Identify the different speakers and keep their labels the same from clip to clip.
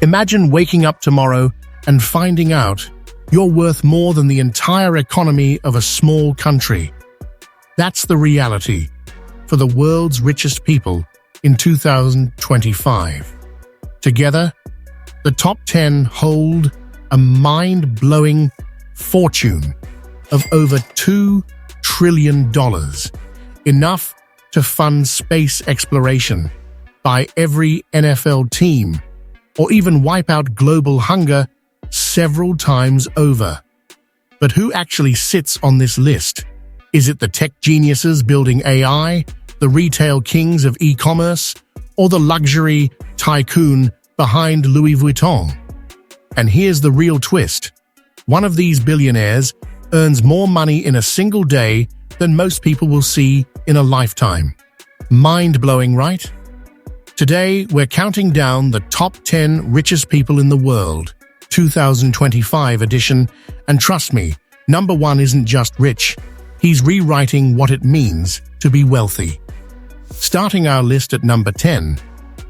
Speaker 1: Imagine waking up tomorrow and finding out you're worth more than the entire economy of a small country. That's the reality for the world's richest people in 2025. Together, the top 10 hold a mind-blowing fortune of over $2 trillion, enough to fund space exploration, buy every NFL team, or even wipe out global hunger several times over. But who actually sits on this list? Is it the tech geniuses building AI, the retail kings of e-commerce, or the luxury tycoon behind Louis Vuitton? And here's the real twist. One of these billionaires earns more money in a single day than most people will see in a lifetime. Mind-blowing, right? Today, we're counting down the top 10 richest people in the world, 2025 edition, and trust me, number one isn't just rich, he's rewriting what it means to be wealthy. Starting our list at number 10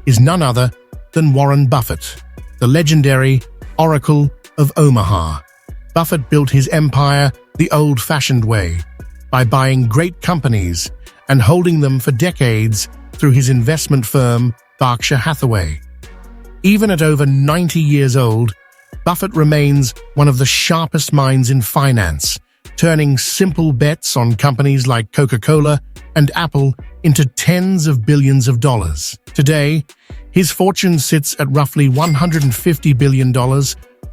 Speaker 1: is none other than Warren Buffett, the legendary Oracle of Omaha. Buffett built his empire the old-fashioned way, by buying great companies and holding them for decades through his investment firm, Berkshire Hathaway. Even at over 90 years old, Buffett remains one of the sharpest minds in finance, turning simple bets on companies like Coca-Cola and Apple into tens of billions of dollars. Today, his fortune sits at roughly $150 billion,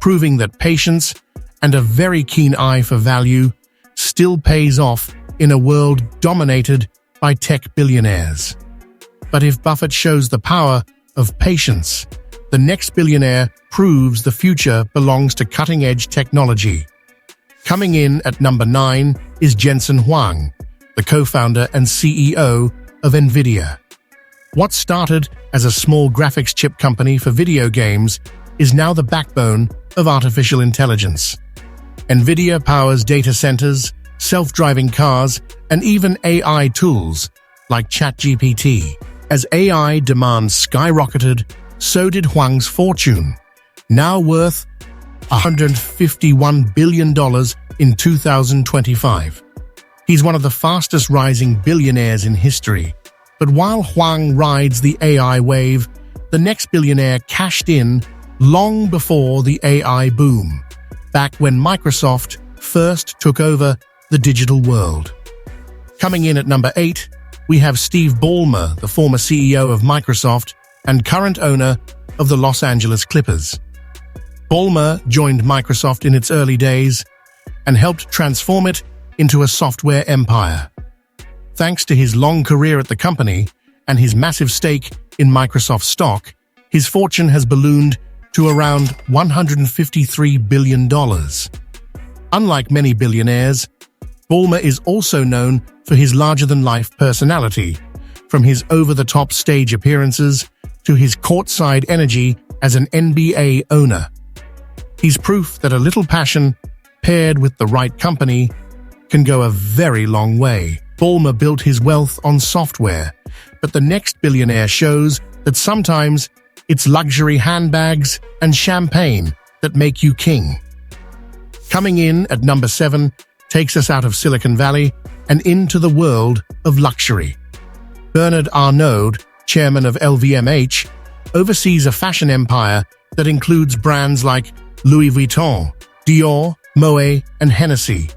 Speaker 1: proving that patience and a very keen eye for value still pays off in a world dominated by tech billionaires. But if Buffett shows the power of patience, the next billionaire proves the future belongs to cutting-edge technology. Coming in at number 9 is Jensen Huang, the co-founder and CEO of NVIDIA. What started as a small graphics chip company for video games is now the backbone of artificial intelligence. NVIDIA powers data centers, self-driving cars, and even AI tools like ChatGPT. As AI demand skyrocketed, so did Huang's fortune, now worth $151 billion in 2025. He's one of the fastest rising billionaires in history. But while Huang rides the AI wave, the next billionaire cashed in long before the AI boom, back when Microsoft first took over the digital world. Coming in at number 8, we have Steve Ballmer, the former CEO of Microsoft and current owner of the Los Angeles Clippers. Ballmer joined Microsoft in its early days and helped transform it into a software empire. Thanks to his long career at the company and his massive stake in Microsoft stock, his fortune has ballooned to around $153 billion. Unlike many billionaires, Ballmer is also known for his larger-than-life personality, from his over-the-top stage appearances to his courtside energy as an NBA owner. He's proof that a little passion, paired with the right company, can go a very long way. Ballmer built his wealth on software, but the next billionaire shows that sometimes it's luxury handbags and champagne that make you king. Coming in at number 7 takes us out of Silicon Valley and into the world of luxury. Bernard Arnault, chairman of LVMH, oversees a fashion empire that includes brands like Louis Vuitton, Dior, Moet, and Hennessy.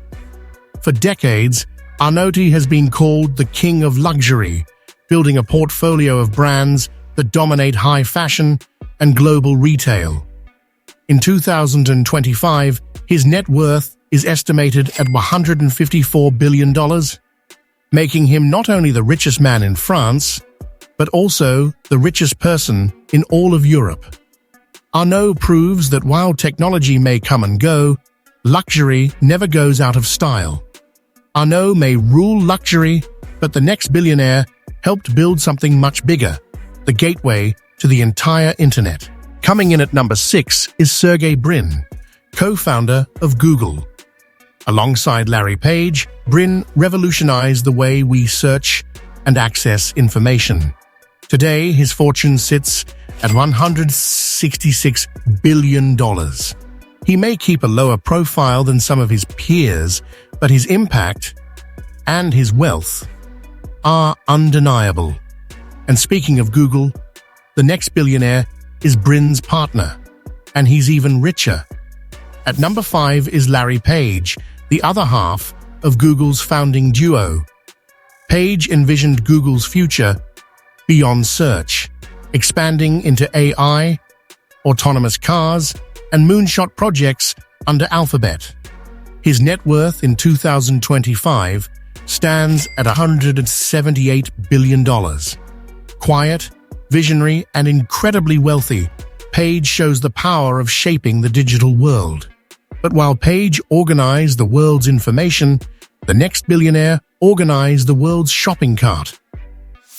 Speaker 1: For decades, Arnault has been called the king of luxury, building a portfolio of brands that dominate high fashion and global retail. In 2025, his net worth is estimated at $154 billion, making him not only the richest man in France, but also the richest person in all of Europe. Arnault proves that while technology may come and go, luxury never goes out of style. Arnault may rule luxury, but the next billionaire helped build something much bigger, the gateway to the entire internet. Coming in at number 6 is Sergey Brin, co-founder of Google. Alongside Larry Page, Brin revolutionized the way we search and access information. Today, his fortune sits at $166 billion. He may keep a lower profile than some of his peers, but his impact and his wealth are undeniable. And speaking of Google, the next billionaire is Brin's partner, and he's even richer. At number 5 is Larry Page, the other half of Google's founding duo. Page envisioned Google's future beyond search, expanding into AI, autonomous cars, and moonshot projects under Alphabet. His net worth in 2025 stands at $178 billion. Quiet, visionary, and incredibly wealthy, Page shows the power of shaping the digital world. But while Page organized the world's information, the next billionaire organized the world's shopping cart.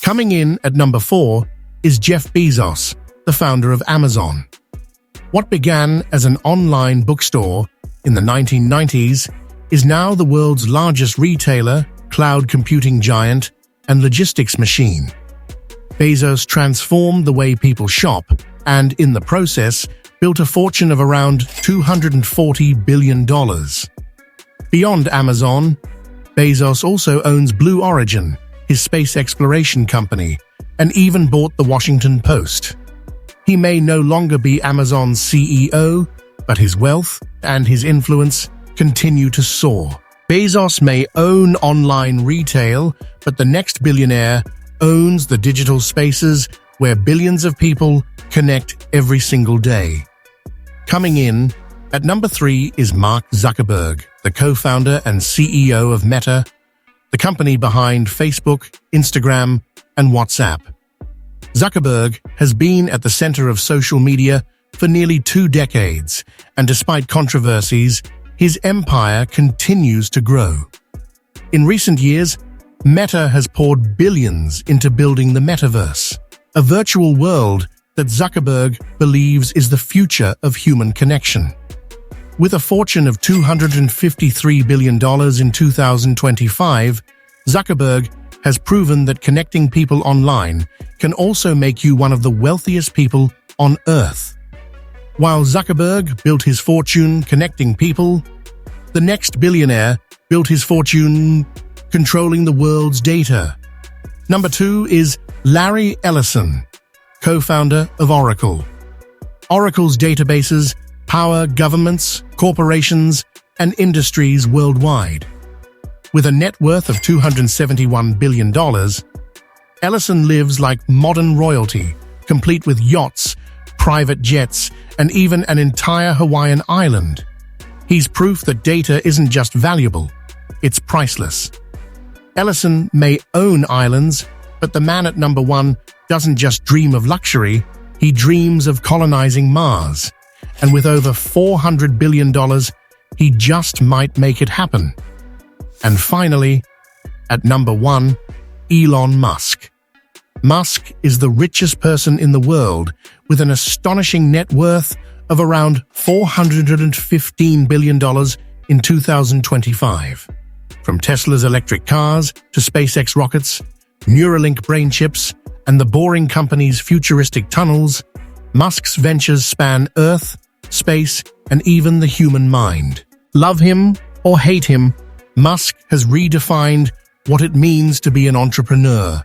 Speaker 1: Coming in at number 4 is Jeff Bezos, the founder of Amazon. What began as an online bookstore in the 1990s is now the world's largest retailer, cloud computing giant, and logistics machine. Bezos transformed the way people shop and, in the process, built a fortune of around $240 billion. Beyond Amazon, Bezos also owns Blue Origin, his space exploration company, and even bought the Washington Post. He may no longer be Amazon's CEO, but his wealth and his influence continue to soar. Bezos may own online retail, but the next billionaire owns the digital spaces where billions of people connect every single day. Coming in at number 3 is Mark Zuckerberg, the co-founder and CEO of Meta, the company behind Facebook, Instagram, and WhatsApp. Zuckerberg has been at the center of social media for nearly 2 decades, and despite controversies, his empire continues to grow. In recent years, Meta has poured billions into building the metaverse, a virtual world that Zuckerberg believes is the future of human connection. With a fortune of $253 billion in 2025, Zuckerberg has proven that connecting people online can also make you one of the wealthiest people on Earth. While Zuckerberg built his fortune connecting people, the next billionaire built his fortune controlling the world's data. Number 2 is Larry Ellison, co-founder of Oracle. Oracle's databases power governments, corporations, and industries worldwide. With a net worth of $271 billion, Ellison lives like modern royalty, complete with yachts, private jets, and even an entire Hawaiian island. He's proof that data isn't just valuable, it's priceless. Ellison may own islands, but the man at number 1 doesn't just dream of luxury, he dreams of colonizing Mars. And with over $400 billion, he just might make it happen. And finally, at number 1, Elon Musk. Musk is the richest person in the world with an astonishing net worth of around $415 billion in 2025. From Tesla's electric cars to SpaceX rockets, Neuralink brain chips, and the Boring Company's futuristic tunnels, Musk's ventures span Earth, space, and even the human mind. Love him or hate him, Musk has redefined what it means to be an entrepreneur.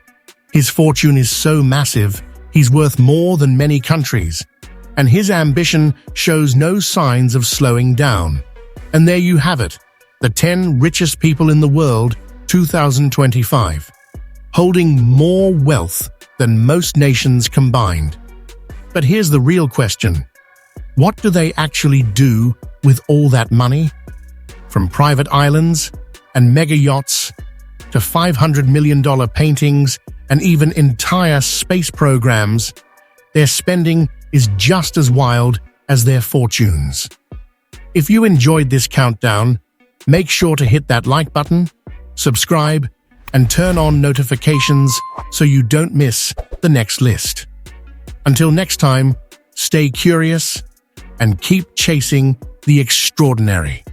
Speaker 1: His fortune is so massive, he's worth more than many countries, and his ambition shows no signs of slowing down. And there you have it, the 10 richest people in the world, 2025, holding more wealth than most nations combined. But here's the real question. What do they actually do with all that money? From private islands and mega yachts to $500 million paintings and even entire space programs, their spending is just as wild as their fortunes. If you enjoyed this countdown, make sure to hit that like button, subscribe, and turn on notifications so you don't miss the next list. Until next time, stay curious and keep chasing the extraordinary.